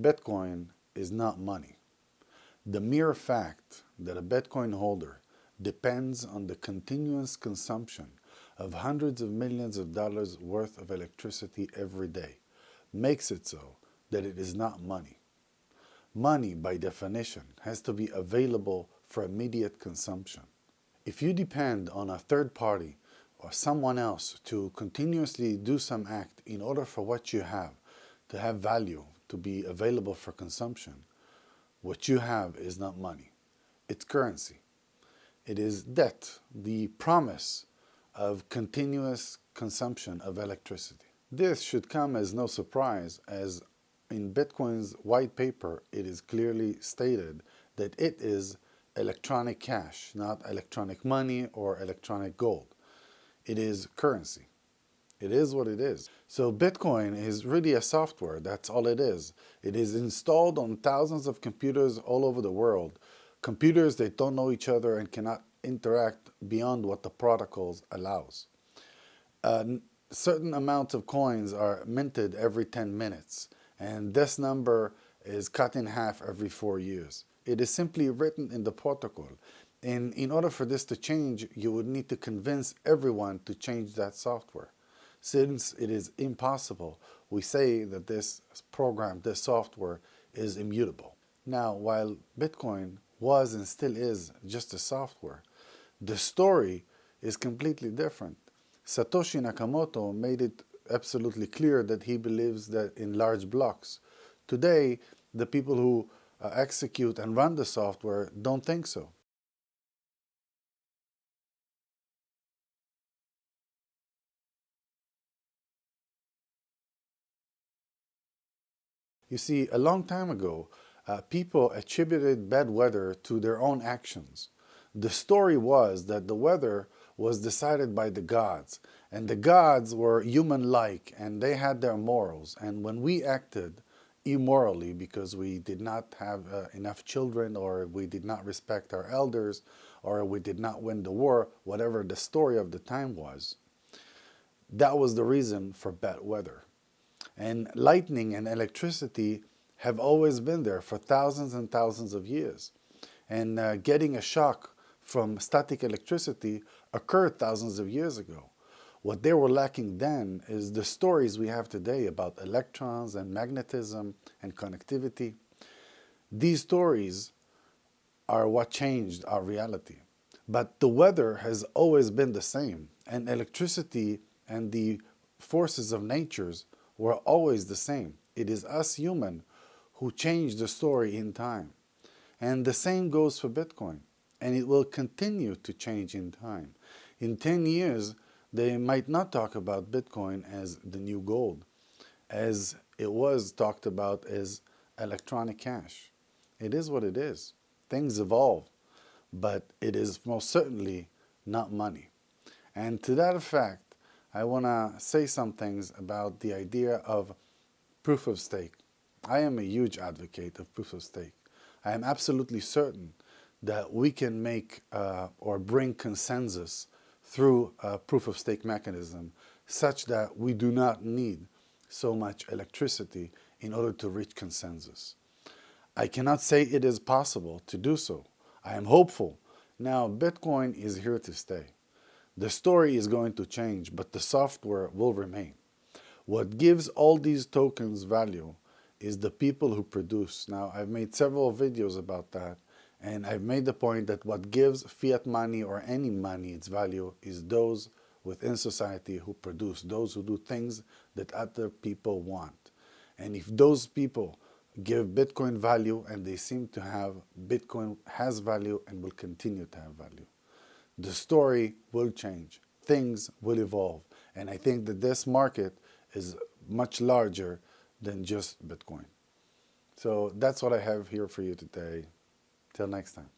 Bitcoin is not money. The mere fact that a Bitcoin holder depends on the continuous consumption of hundreds of millions of dollars worth of electricity every day makes it so that it is not money. Money, by definition, has to be available for immediate consumption. If you depend on a third party or someone else to continuously do some act in order for what you have to have value, to be available for consumption, what you have is not money. It's currency. It is debt, the promise of continuous consumption of electricity. This should come as no surprise, as in Bitcoin's white paper it is clearly stated that it is electronic cash, not electronic money or electronic gold. It is currency. It is what it is. So Bitcoin is really a software. That's all it is. It is installed on thousands of computers all over the world. Computers that don't know each other and cannot interact beyond what the protocols allows. Certain amounts of coins are minted every 10 minutes, and this number is cut in half every 4 years. It is simply written in the protocol. And in order for this to change, you would need to convince everyone to change that software. Since it is impossible, we say that this program, this software, is immutable. Now, while Bitcoin was and still is just a software, the story is completely different. Satoshi Nakamoto made it absolutely clear that he believes that in large blocks. Today, the people who execute and run the software don't think so. You see, a long time ago, people attributed bad weather to their own actions. The story was that the weather was decided by the gods, and the gods were human-like, and they had their morals. And when we acted immorally because we did not have enough children, or we did not respect our elders, or we did not win the war, whatever the story of the time was, that was the reason for bad weather. And lightning and electricity have always been there for thousands and thousands of years. And getting a shock from static electricity occurred thousands of years ago. What they were lacking then is the stories we have today about electrons and magnetism and connectivity. These stories are what changed our reality. But the weather has always been the same, and electricity and the forces of natures were always the same. It is us human who change the story in time. And the same goes for Bitcoin. And it will continue to change in time. In 10 years, they might not talk about Bitcoin as the new gold, as it was talked about as electronic cash. It is what it is. Things evolve, but it is most certainly not money. And to that effect, I want to say some things about the idea of proof of stake. I am a huge advocate of proof of stake. I am absolutely certain that we can make or bring consensus through a proof of stake mechanism such that we do not need so much electricity in order to reach consensus. I cannot say it is possible to do so. I am hopeful. Now, Bitcoin is here to stay. The story is going to change, but the software will remain. What gives all these tokens value is the people who produce. Now, I've made several videos about that, and I've made the point that what gives fiat money or any money its value is those within society who produce, those who do things that other people want. And if those people give Bitcoin value, and they seem to have, Bitcoin has value and will continue to have value. The story will change. Things will evolve. And I think that this market is much larger than just Bitcoin. So that's what I have here for you today. Till next time.